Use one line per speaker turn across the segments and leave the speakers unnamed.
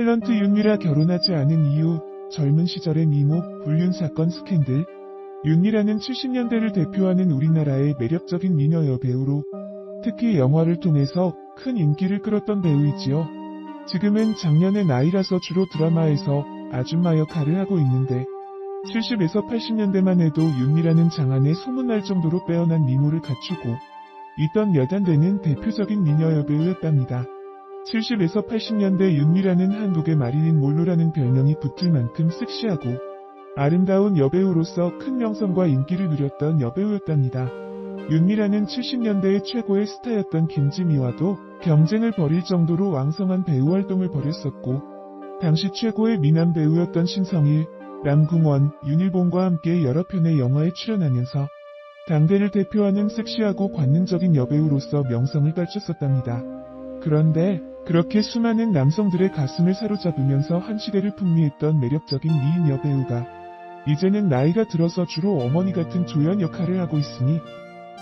탤런트 윤미라 결혼하지 않은 이유, 젊은 시절의 미모, 불륜 사건 스캔들. 윤미라는 70년대를 대표하는 우리나라의 매력적인 미녀 여배우로 특히 영화를 통해서 큰 인기를 끌었던 배우이지요. 지금은 장년의 나이라서 주로 드라마에서 아줌마 역할을 하고 있는데 70에서 80년대만 해도 윤미라는 장안에 소문날 정도로 빼어난 미모를 갖추고 있던 몇 안 되는 대표적인 미녀 여배우였답니다. 70에서 80년대 윤미라는 한국의 마릴린 몰로라는 별명이 붙을 만큼 섹시하고 아름다운 여배우로서 큰 명성과 인기를 누렸던 여배우였답니다. 윤미라는 70년대의 최고의 스타였던 김지미와도 경쟁을 벌일 정도로 왕성한 배우 활동을 벌였었고 당시 최고의 미남 배우였던 신성일, 남궁원, 윤일봉과 함께 여러 편의 영화에 출연하면서 당대를 대표하는 섹시하고 관능적인 여배우로서 명성을 떨쳤었답니다. 그런데 그렇게 수많은 남성들의 가슴을 사로잡으면서 한 시대를 풍미했던 매력적인 미인 여배우가 이제는 나이가 들어서 주로 어머니 같은 조연 역할을 하고 있으니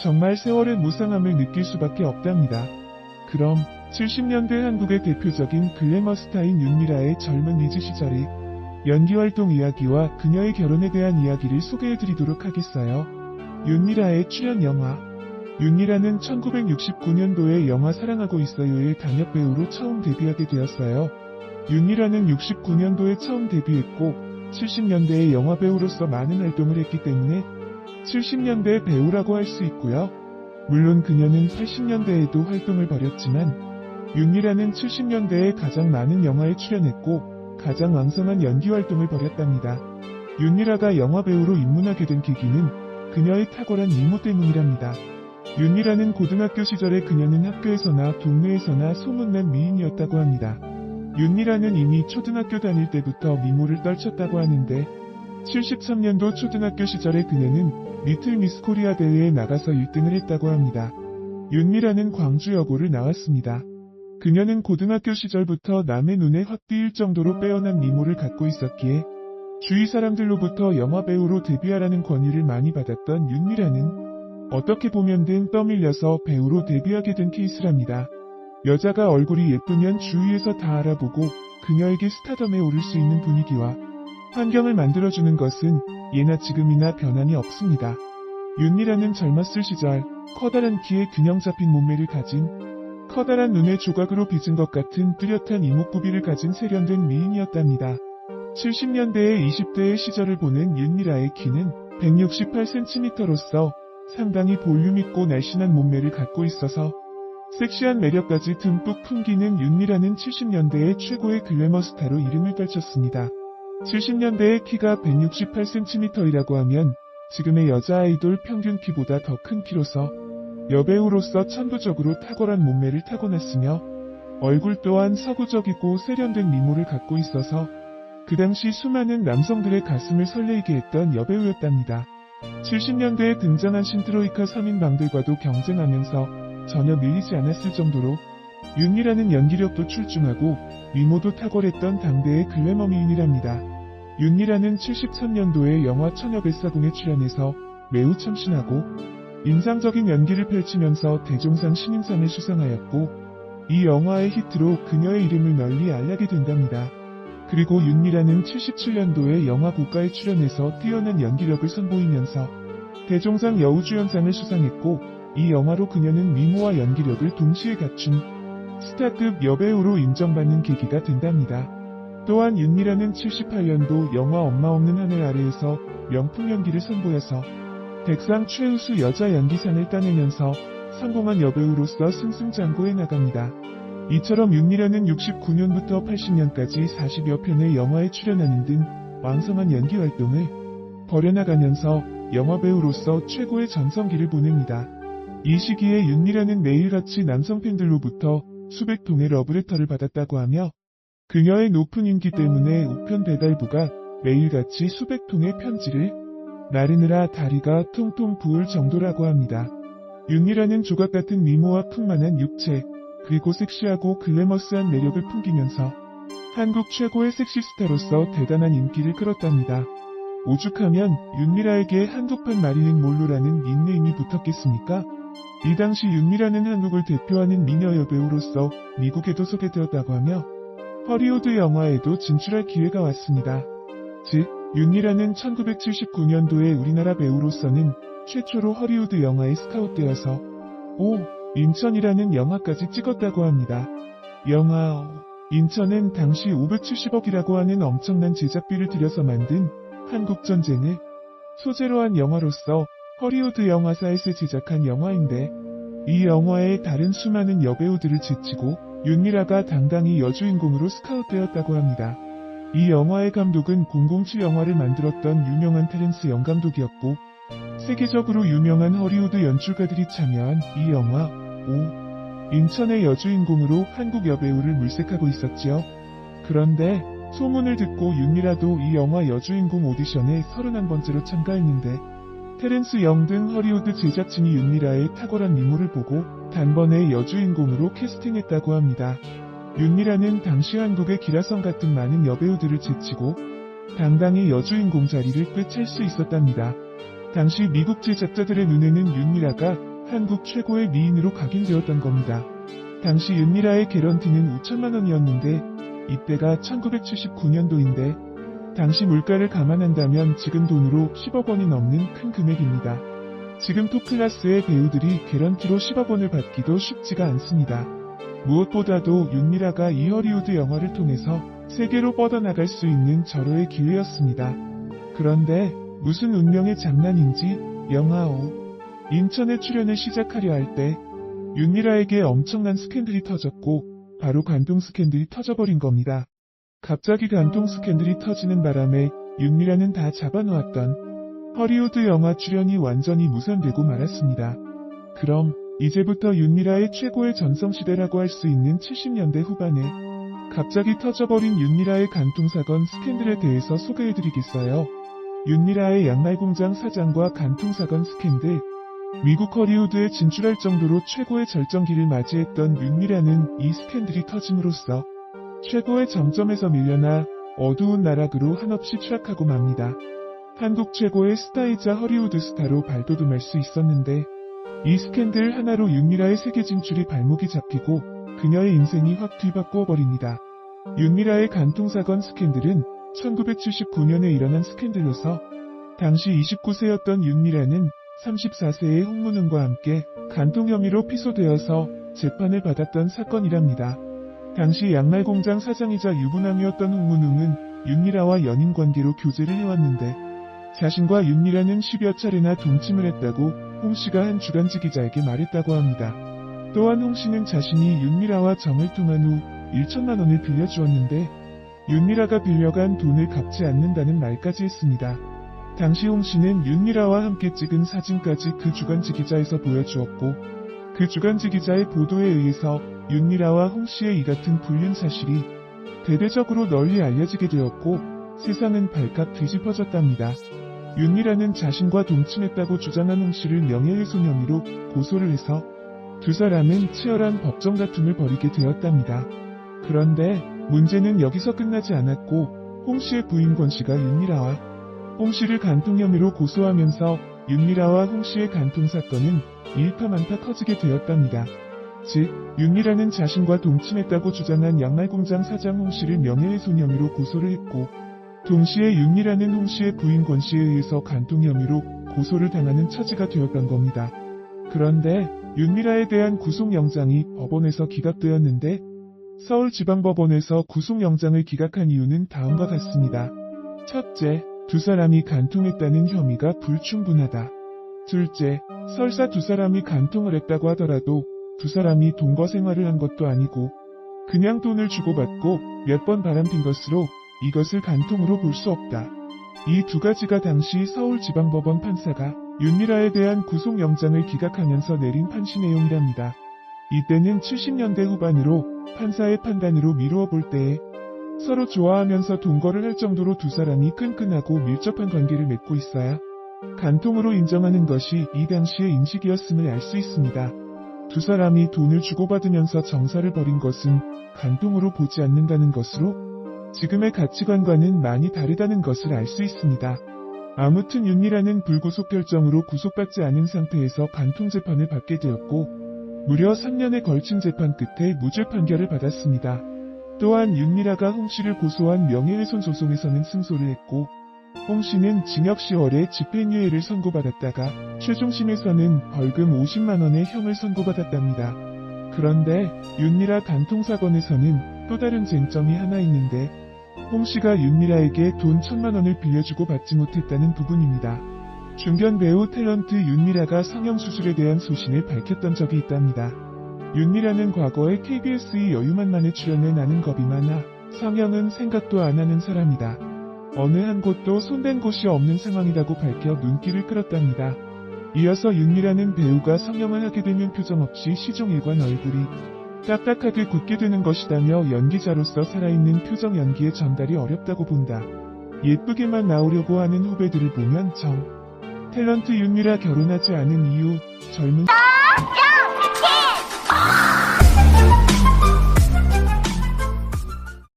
정말 세월의 무상함을 느낄 수밖에 없답니다. 그럼 70년대 한국의 대표적인 글래머 스타인 윤미라의 젊은 리즈 시절의 연기활동 이야기와 그녀의 결혼에 대한 이야기를 소개해드리도록 하겠어요. 윤미라의 출연 영화. 윤미라는 1969년도에 영화 사랑하고 있어요의 단역 배우로 처음 데뷔하게 되었어요. 윤미라는 69년도에 처음 데뷔했고 70년대의 영화 배우로서 많은 활동을 했기 때문에 70년대 배우라고 할 수 있고요. 물론 그녀는 80년대에도 활동을 벌였지만 윤미라는 70년대에 가장 많은 영화에 출연했고 가장 왕성한 연기 활동을 벌였답니다. 윤미라가 영화 배우로 입문하게 된 계기는 그녀의 탁월한 미모 때문이랍니다. 윤미라는 고등학교 시절에 그녀는 학교에서나 동네에서나 소문난 미인이었다고 합니다. 윤미라는 이미 초등학교 다닐 때부터 미모를 떨쳤다고 하는데 73년도 초등학교 시절에 그녀는 리틀 미스 코리아 대회에 나가서 1등을 했다고 합니다. 윤미라는 광주여고를 나왔습니다. 그녀는 고등학교 시절부터 남의 눈에 확 띄일 정도로 빼어난 미모를 갖고 있었기에 주위 사람들로부터 영화배우로 데뷔하라는 권유를 많이 받았던 윤미라는 어떻게 보면 등 떠밀려서 배우로 데뷔하게 된 케이스랍니다. 여자가 얼굴이 예쁘면 주위에서 다 알아보고 그녀에게 스타덤에 오를 수 있는 분위기와 환경을 만들어주는 것은 예나 지금이나 변함이 없습니다. 윤미라는 젊었을 시절 커다란 키에 균형 잡힌 몸매를 가진 커다란 눈에 조각으로 빚은 것 같은 뚜렷한 이목구비를 가진 세련된 미인이었답니다. 70년대의 20대의 시절을 보낸 윤미라의 키는 168cm로서 상당히 볼륨있고 날씬한 몸매를 갖고 있어서 섹시한 매력까지 듬뿍 풍기는 윤미라는 70년대의 최고의 글래머 스타로 이름을 떨쳤습니다. 70년대의 키가 168cm이라고 하면 지금의 여자 아이돌 평균 키보다 더 큰 키로서 여배우로서 천부적으로 탁월한 몸매를 타고났으며 얼굴 또한 서구적이고 세련된 미모를 갖고 있어서 그 당시 수많은 남성들의 가슴을 설레이게 했던 여배우였답니다. 70년대에 등장한 신트로이카 3인방들과도 경쟁하면서 전혀 밀리지 않았을 정도로 윤미라는 연기력도 출중하고 미모도 탁월했던 당대의 글래머 미인이랍니다. 윤미라는 73년도에 영화 처녀뱃사공에 출연해서 매우 참신하고 인상적인 연기를 펼치면서 대종상 신인상을 수상하였고 이 영화의 히트로 그녀의 이름을 널리 알리게 된답니다. 그리고 윤미라는 77년도에 영화 고가에 출연해서 뛰어난 연기력을 선보이면서 대종상 여우주연상을 수상했고 이 영화로 그녀는 미모와 연기력을 동시에 갖춘 스타급 여배우로 인정받는 계기가 된답니다. 또한 윤미라는 78년도 영화 엄마 없는 하늘 아래에서 명품 연기를 선보여서 백상 최우수 여자 연기상을 따내면서 성공한 여배우로서 승승장구해 나갑니다. 이처럼 윤미라는 69년부터 80년까지 40여 편의 영화에 출연하는 등 왕성한 연기 활동을 벌여나가면서 영화배우로서 최고의 전성기를 보냅니다. 이 시기에 윤미라는 매일같이 남성 팬들로부터 수백 통의 러브레터를 받았다고 하며 그녀의 높은 인기 때문에 우편 배달부가 매일같이 수백 통의 편지를 나르느라 다리가 통통 부을 정도라고 합니다. 윤미라는 조각같은 미모와 풍만한 육체 그리고 섹시하고 글래머스한 매력을 풍기면서 한국 최고의 섹시스타로서 대단한 인기를 끌었답니다. 오죽하면 윤미라에게 한국판 마릴린 몰로라는 닉네임이 붙었겠습니까? 이 당시 윤미라는 한국을 대표하는 미녀 여배우로서 미국에도 소개되었다고 하며 허리우드 영화에도 진출할 기회가 왔습니다. 즉, 윤미라는 1979년도에 우리나라 배우로서는 최초로 허리우드 영화에 스카웃되어서 인천이라는 영화까지 찍었다고 합니다. 영화 인천은 당시 570억이라고 하는 엄청난 제작비를 들여서 만든 한국전쟁을 소재로 한 영화로서 허리우드 영화사에서 제작한 영화인데, 이 영화에 다른 수많은 여배우들을 제치고 윤미라가 당당히 여주인공으로 스카웃되었다고 합니다. 이 영화의 감독은 007 영화를 만들었던 유명한 테렌스 영 감독이었고, 세계적으로 유명한 허리우드 연출가들이 참여한 이 영화 인천의 여주인공으로 한국 여배우를 물색하고 있었지요. 그런데 소문을 듣고 윤미라도 이 영화 여주인공 오디션에 31번째로 참가했는데, 테렌스 영 등 허리우드 제작진이 윤미라의 탁월한 미모를 보고 단번에 여주인공으로 캐스팅했다고 합니다. 윤미라는 당시 한국의 기라성 같은 많은 여배우들을 제치고 당당히 여주인공 자리를 꿰찰 수 있었답니다. 당시 미국 제작자들의 눈에는 윤미라가 한국 최고의 미인으로 각인되었던 겁니다. 당시 윤미라의 개런티는 5천만 원이었는데, 이때가 1979년도인데 당시 물가를 감안한다면 지금 돈으로 10억 원이 넘는 큰 금액입니다. 지금 톱클래스의 배우들이 개런티로 10억 원을 받기도 쉽지가 않습니다. 무엇보다도 윤미라가 이 허리우드 영화를 통해서 세계로 뻗어나갈 수 있는 절호의 기회였습니다. 그런데 무슨 운명의 장난인지 영화 인천에 출연을 시작하려 할 때 윤미라에게 엄청난 스캔들이 터졌고, 바로 간통 스캔들이 터져버린 겁니다. 갑자기 간통 스캔들이 터지는 바람에 윤미라는 다 잡아놓았던 허리우드 영화 출연이 완전히 무산되고 말았습니다. 그럼 이제부터 윤미라의 최고의 전성시대라고 할 수 있는 70년대 후반에 갑자기 터져버린 윤미라의 간통사건 스캔들에 대해서 소개해드리겠어요. 윤미라의 양말공장 사장과 간통사건 스캔들. 미국 허리우드에 진출할 정도로 최고의 절정기를 맞이했던 윤미라는 이 스캔들이 터짐으로써 최고의 정점에서 밀려나 어두운 나락으로 한없이 추락하고 맙니다. 한국 최고의 스타이자 허리우드 스타로 발돋움할 수 있었는데, 이 스캔들 하나로 윤미라의 세계 진출이 발목이 잡히고 그녀의 인생이 확 뒤바꾸어 버립니다. 윤미라의 간통사건 스캔들은 1979년에 일어난 스캔들로서 당시 29세였던 윤미라는 34세의 홍문은과 함께 간통 혐의로 피소되어서 재판을 받았던 사건이랍니다. 당시 양말공장 사장이자 유부남이었던 홍문웅은 윤미라와 연인관계로 교제를 해왔는데, 자신과 윤미라는 10여 차례나 동침을 했다고 홍씨가 한 주간지 기자에게 말했다고 합니다. 또한 홍씨는 자신이 윤미라와 정을 통한 후 1천만 원을 빌려주었는데 윤미라가 빌려간 돈을 갚지 않는다는 말까지 했습니다. 당시 홍씨는 윤미라와 함께 찍은 사진까지 그 주간지 기자에서 보여주었고, 그 주간지 기자의 보도에 의해서 윤미라와 홍씨의 이 같은 불륜 사실이 대대적으로 널리 알려지게 되었고, 세상은 발칵 뒤집어졌답니다. 윤미라는 자신과 동침했다고 주장한 홍씨를 명예훼손 혐의로 고소를 해서 두 사람은 치열한 법정 다툼을 벌이게 되었답니다. 그런데 문제는 여기서 끝나지 않았고, 홍씨의 부인 권씨가 윤미라와 홍씨를 간통 혐의로 고소하면서 윤미라와 홍씨의 간통 사건은 일파만파 커지게 되었답니다. 즉, 윤미라는 자신과 동침했다고 주장한 양말공장 사장 홍씨를 명예훼손 혐의로 고소를 했고, 동시에 윤미라는 홍씨의 부인 권씨에 의해서 간통 혐의로 고소를 당하는 처지가 되었던 겁니다. 그런데 윤미라에 대한 구속영장이 법원에서 기각되었는데, 서울지방법원에서 구속영장을 기각한 이유는 다음과 같습니다. 첫째, 두 사람이 간통했다는 혐의가 불충분하다. 둘째, 설사 두 사람이 간통을 했다고 하더라도 두 사람이 동거 생활을 한 것도 아니고 그냥 돈을 주고받고 몇 번 바람핀 것으로 이것을 간통으로 볼 수 없다. 이 두 가지가 당시 서울지방법원 판사가 윤미라에 대한 구속영장을 기각하면서 내린 판시 내용이랍니다. 이때는 70년대 후반으로 판사의 판단으로 미루어 볼 때에 서로 좋아하면서 동거를 할 정도로 두 사람이 끈끈하고 밀접한 관계를 맺고 있어야 간통으로 인정하는 것이 이 당시의 인식이었음을 알 수 있습니다. 두 사람이 돈을 주고받으면서 정사를 벌인 것은 간통으로 보지 않는다는 것으로 지금의 가치관과는 많이 다르다는 것을 알 수 있습니다. 아무튼 윤미라는 불구속 결정으로 구속받지 않은 상태에서 간통 재판을 받게 되었고, 무려 3년에 걸친 재판 끝에 무죄 판결을 받았습니다. 또한 윤미라가 홍씨를 고소한 명예훼손 소송에서는 승소를 했고 홍씨는 징역 10월에 집행유예를 선고받았다가 최종심에서는 벌금 50만원의 형을 선고받았답니다. 그런데 윤미라 간통 사건에서는 또 다른 쟁점이 하나 있는데 홍씨가 윤미라에게 돈 1,000만원을 빌려주고 받지 못했다는 부분입니다. 중견 배우 탤런트 윤미라가 성형수술에 대한 소신을 밝혔던 적이 있답니다. 윤미라는 과거에 KBS의 여유만만에 출연해 나는 겁이 많아 성형은 생각도 안 하는 사람이다. 어느 한 곳도 손댄 곳이 없는 상황이라고 밝혀 눈길을 끌었답니다. 이어서 윤미라는 배우가 성형을 하게 되면 표정없이 시종일관 얼굴이 딱딱하게 굳게 되는 것이다며 연기자로서 살아있는 표정 연기의 전달이 어렵다고 본다. 예쁘게만 나오려고 하는 후배들을 보면 탤런트 윤미라 결혼하지 않은 이유 젊은